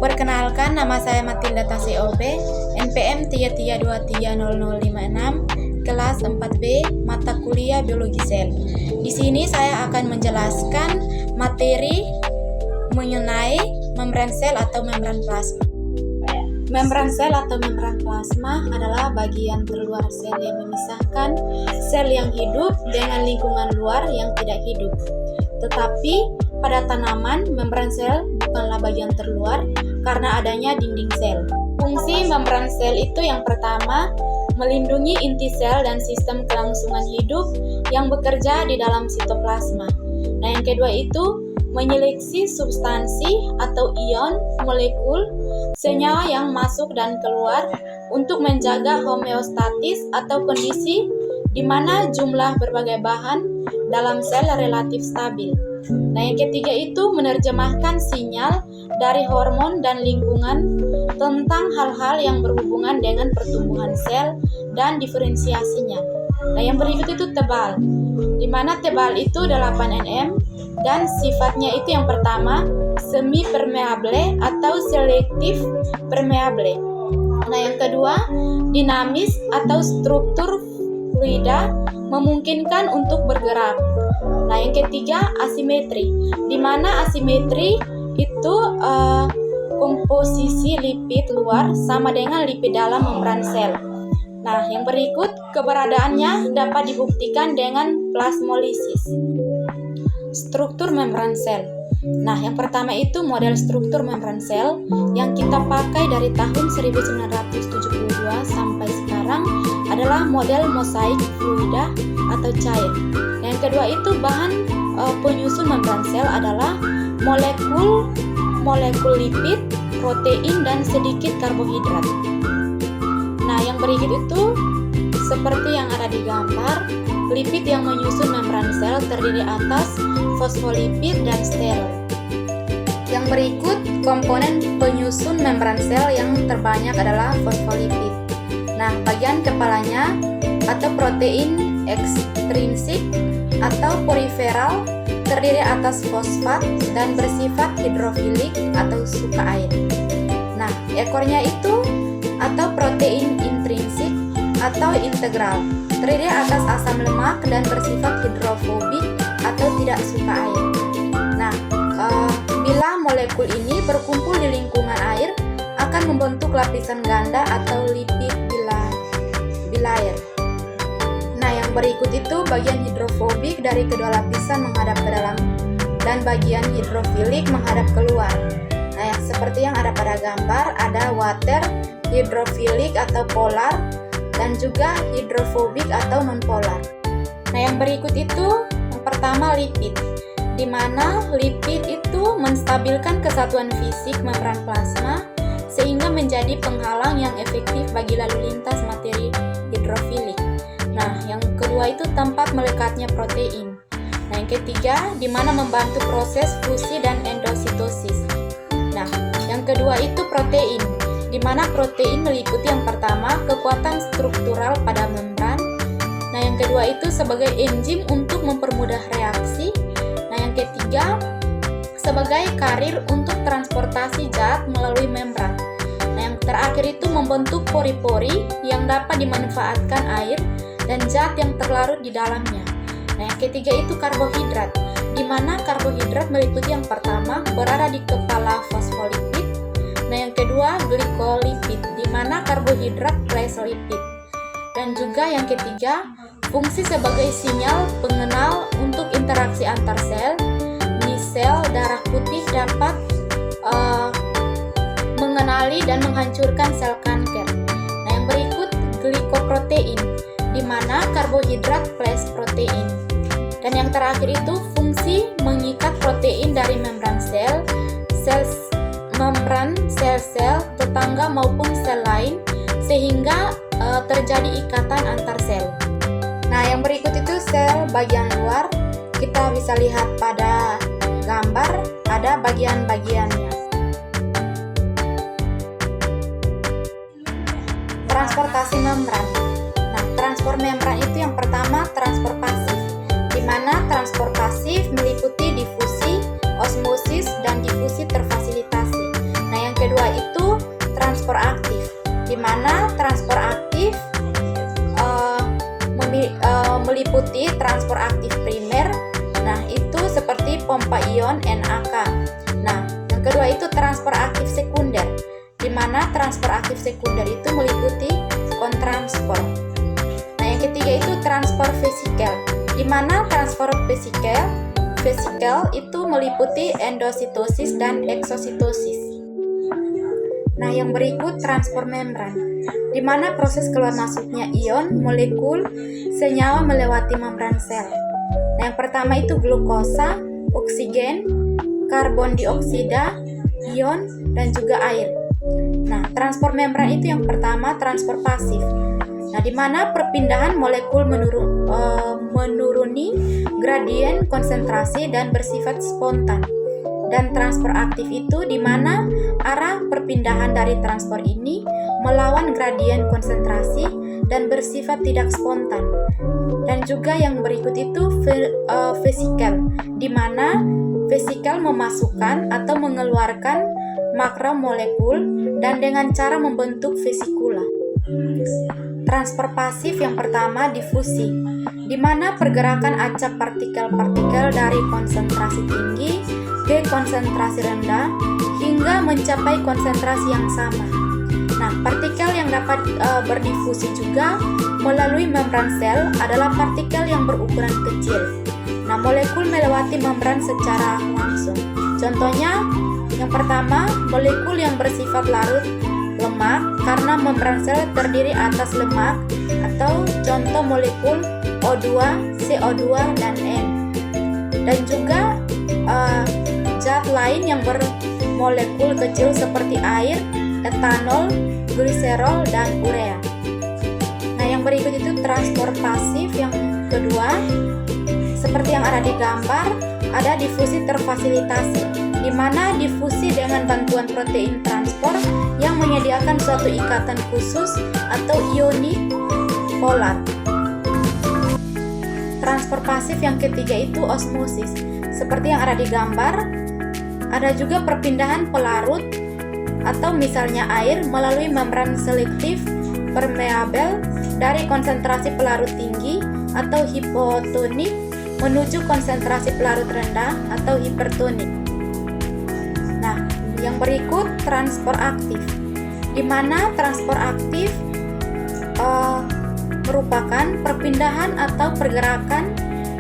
Perkenalkan, nama saya Matilda Tasyob, NPM 33230056, kelas 4B, mata kuliah Biologi Sel. Di sini saya akan menjelaskan materi mengenai membran sel atau membran plasma. Membran sel atau membran plasma adalah bagian terluar sel yang memisahkan sel yang hidup dengan lingkungan luar yang tidak hidup. Tetapi pada tanaman, membran sel bukanlah bagian terluar karena adanya dinding sel. Fungsi membran sel itu yang pertama, melindungi inti sel dan sistem kelangsungan hidup yang bekerja di dalam sitoplasma. Nah, yang kedua itu menyeleksi substansi atau ion, molekul, senyawa yang masuk dan keluar untuk menjaga homeostatis atau kondisi di mana jumlah berbagai bahan dalam sel relatif stabil. Nah, yang ketiga itu menerjemahkan sinyal dari hormon dan lingkungan tentang hal-hal yang berhubungan dengan pertumbuhan sel dan diferensiasinya. Nah, yang berikut itu tebal, di mana tebal itu 8 nm dan sifatnya itu yang pertama semi permeable atau selektif permeable. Nah, yang kedua dinamis atau struktur fluida memungkinkan untuk bergerak. Nah, yang ketiga asimetri, di mana asimetri itu komposisi lipid luar sama dengan lipid dalam membran sel. Nah, yang berikut keberadaannya dapat dibuktikan dengan plasmolisis. Struktur membran sel. Nah, yang pertama itu model struktur membran sel yang kita pakai dari tahun 1972 sampai sekarang adalah model mosaik fluida atau cair. Yang kedua itu bahan penyusun membran sel adalah molekul lipid, protein, dan sedikit karbohidrat. Nah, yang berikut itu seperti yang ada di gambar, lipid yang menyusun membran sel terdiri atas fosfolipid dan sterol. Yang berikut komponen penyusun membran sel yang terbanyak adalah fosfolipid. Nah, bagian kepalanya atau protein ekstrinsik atau periferal terdiri atas fosfat dan bersifat hidrofilik atau suka air. Nah, ekornya itu atau protein intrinsik atau integral terdiri atas asam lemak dan bersifat hidrofobik atau tidak suka air. Nah, bila molekul ini berkumpul di lingkungan air akan membentuk lapisan ganda atau lipid bilayer. Nah, yang berikut itu bagian hidrofobik dari kedua lapisan menghadap ke dalam dan bagian hidrofilik menghadap keluar. Nah, seperti yang ada pada gambar, ada water hidrofilik atau polar dan juga hidrofobik atau nonpolar. Nah, yang berikut itu yang pertama lipid, di mana lipid itu menstabilkan kesatuan fisik membran plasma sehingga menjadi penghalang yang efektif bagi lalu lintas materi hidrofilik. Nah, yang kedua itu tempat melekatnya protein. Nah, yang ketiga di mana membantu proses fusi dan endositosis. Nah, yang kedua itu protein, di mana protein meliputi yang pertama kekuatan struktural pada membran. Nah, yang kedua itu sebagai enzim untuk mempermudah reaksi. Nah, yang ketiga sebagai karir untuk transportasi zat melalui membran. Nah, yang terakhir itu membentuk pori-pori yang dapat dimanfaatkan air dan zat yang terlarut di dalamnya. Nah, yang ketiga itu karbohidrat, di mana karbohidrat meliputi yang pertama berada di kepala fosfolipid. Nah, yang kedua glikolipid, di mana karbohidrat plus lipid. Dan juga yang ketiga, fungsi sebagai sinyal pengenal untuk interaksi antar sel. Sel darah putih dapat mengenali dan menghancurkan sel kanker. Nah, yang berikut glikoprotein, di mana karbohidrat plus protein. Dan yang terakhir itu fungsi mengikat protein dari membran sel, membran sel-sel tetangga maupun sel lain sehingga terjadi ikatan antar sel. Nah, yang berikut itu sel bagian luar. Kita bisa lihat pada gambar ada bagian-bagiannya. Transportasi membran. Nah, transport membran itu yang pertama transport pasif, di mana transport pasif meliputi difusi, osmosis, dan difusi terfasilitasi. Nah, yang kedua itu transport aktif, di mana transport aktif meliputi transport aktif primer. Nah, itu seperti pompa ion NaK. Nah, yang kedua itu transport aktif sekunder, di mana transport aktif sekunder itu meliputi kontransport. Nah, yang ketiga itu transport vesikel, di mana transport vesikel itu meliputi endositosis dan eksositosis. Nah, yang berikut transport membran, di mana proses keluar masuknya ion, molekul, senyawa melewati membran sel. Nah, yang pertama itu glukosa, oksigen, karbon dioksida, ion, dan juga air. Nah, transport membran itu yang pertama transport pasif. Nah, di mana perpindahan molekul menuruni gradien konsentrasi dan bersifat spontan. Dan transport aktif itu di mana arah perpindahan dari transport ini melawan gradien konsentrasi dan bersifat tidak spontan. Dan juga yang berikut itu vesikel, di mana vesikel memasukkan atau mengeluarkan makromolekul dan dengan cara membentuk vesikula. Transport pasif yang pertama difusi, di mana pergerakan acak partikel-partikel dari konsentrasi tinggi ke konsentrasi rendah hingga mencapai konsentrasi yang sama. Nah, partikel yang dapat berdifusi juga melalui membran sel adalah partikel yang berukuran kecil. Nah, molekul melewati membran secara langsung. Contohnya, yang pertama, molekul yang bersifat larut lemak karena membran sel terdiri atas lemak, atau contoh molekul O2, CO2, dan N. Dan juga zat lain yang bermolekul kecil seperti air, etanol, gliserol, dan urea. Nah, yang berikut itu transport pasif yang kedua. Seperti yang ada di gambar, ada difusi terfasilitasi, di mana difusi dengan bantuan protein transport yang menyediakan suatu ikatan khusus atau ionik polar. Transport pasif yang ketiga itu osmosis. Seperti yang ada di gambar, ada juga perpindahan pelarut atau misalnya air melalui membran selektif permeabel dari konsentrasi pelarut tinggi atau hipotonik menuju konsentrasi pelarut rendah atau hipertonik. Nah, yang berikut transport aktif, di mana transport aktif merupakan perpindahan atau pergerakan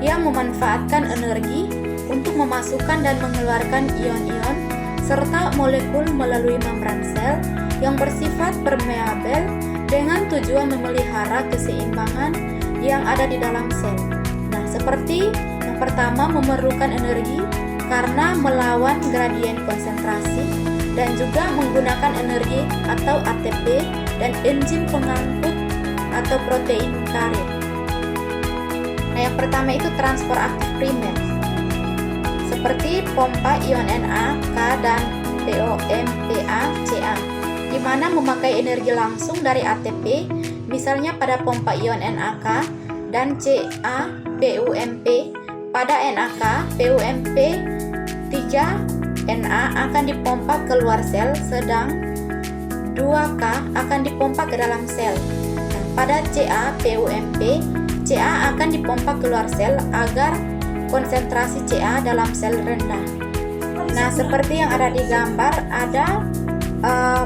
yang memanfaatkan energi untuk memasukkan dan mengeluarkan ion-ion serta molekul melalui membran sel yang bersifat permeabel dengan tujuan memelihara keseimbangan yang ada di dalam sel. Nah, seperti yang pertama memerlukan energi karena melawan gradien konsentrasi dan juga menggunakan energi atau ATP dan enzim pengangkut atau protein karir. Nah, yang pertama itu transport aktif primer, seperti pompa ion NaK dan POMPA-Ca, di mana memakai energi langsung dari ATP, misalnya pada pompa ion NaK, dan Ca-PUMP. Pada NaK, PUMP 3Na akan dipompa keluar sel, sedang 2K akan dipompa ke dalam sel. Nah, pada Ca-PUMP, Ca akan dipompa keluar sel agar konsentrasi Ca dalam sel rendah. Nah, seperti yang ada di gambar, ada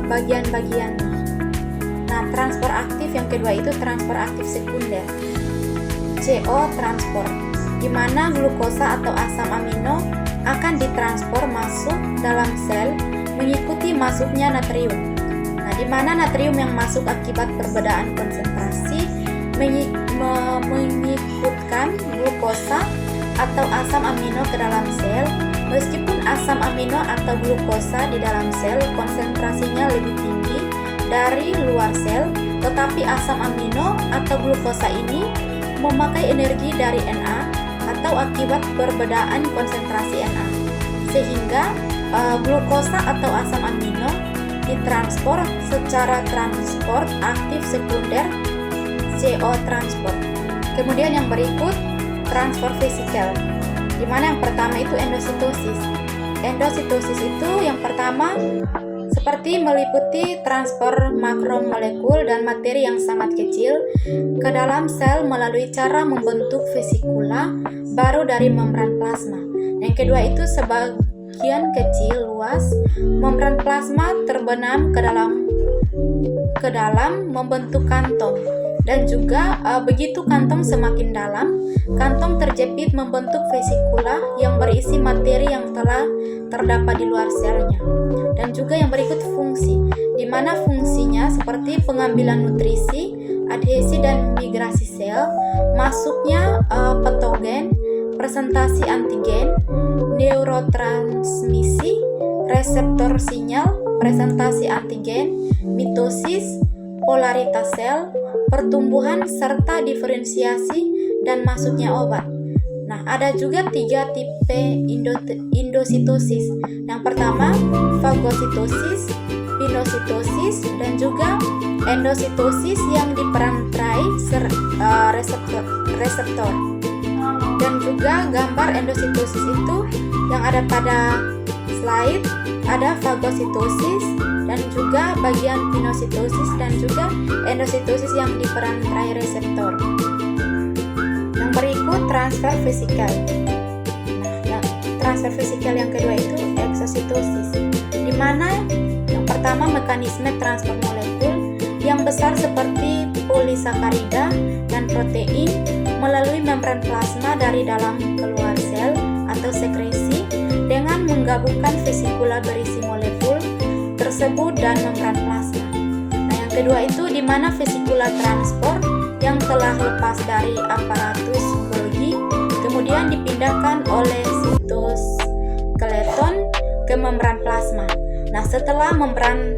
bagian-bagiannya. Nah, transport aktif yang kedua itu transport aktif sekunder, CO transport, di mana glukosa atau asam amino akan ditranspor masuk dalam sel mengikuti masuknya natrium. Nah, di mana natrium yang masuk akibat perbedaan konsentrasi mengikutkan glukosa atau asam amino ke dalam sel. Meskipun asam amino atau glukosa di dalam sel konsentrasinya lebih tinggi dari luar sel, tetapi asam amino atau glukosa ini memakai energi dari Na atau akibat perbedaan konsentrasi Na, sehingga glukosa atau asam amino ditranspor secara transport aktif sekunder, CO transport. Kemudian yang berikut transport vesikel, di mana yang pertama itu endositosis. Endositosis itu yang pertama seperti meliputi transfer makromolekul dan materi yang sangat kecil ke dalam sel melalui cara membentuk vesikula baru dari membran plasma. Yang kedua itu sebagian kecil luas membran plasma terbenam ke dalam membentuk kantong, dan juga begitu kantong semakin dalam, kantong terjepit membentuk vesikula yang berisi materi yang telah terdapat di luar selnya. Dan juga yang berikut fungsi, di mana fungsinya seperti pengambilan nutrisi, adhesi dan migrasi sel, masuknya patogen, presentasi antigen, neurotransmisi, reseptor sinyal, presentasi antigen, mitosis, polaritas sel, pertumbuhan serta diferensiasi dan masuknya obat. Nah, ada juga 3 tipe endositosis. Yang pertama, fagositosis, pinositosis, dan juga endositosis yang diperantarai reseptor. Dan juga gambar endositosis itu yang ada pada slide, ada fagositosis dan juga bagian pinositosis dan juga endositosis yang diperantarai reseptor. Yang berikut transfer vesikal. Nah, transfer vesikal yang kedua itu eksositosis, di mana yang pertama mekanisme transfer molekul yang besar seperti polisakarida dan protein melalui membran plasma dari dalam keluar sel atau sekresi dengan menggabungkan vesikula berisi molekul tersebut dan membran plasma. Nah, yang kedua itu di mana vesikula transport yang telah lepas dari aparatus Golgi kemudian dipindahkan oleh sitoskeleton ke membran plasma. Nah, setelah membran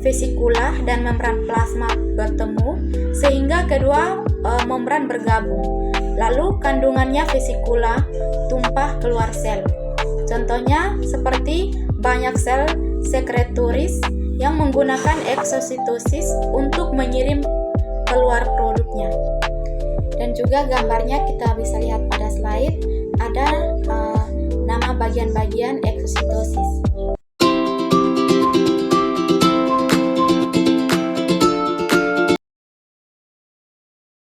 vesikula dan membran plasma bertemu sehingga kedua membran bergabung, lalu kandungannya vesikula tumpah keluar sel. Contohnya seperti banyak sel sekretoris yang menggunakan eksositosis untuk mengirim keluar produknya. Dan juga gambarnya kita bisa lihat pada slide, ada nama bagian-bagian eksositosis.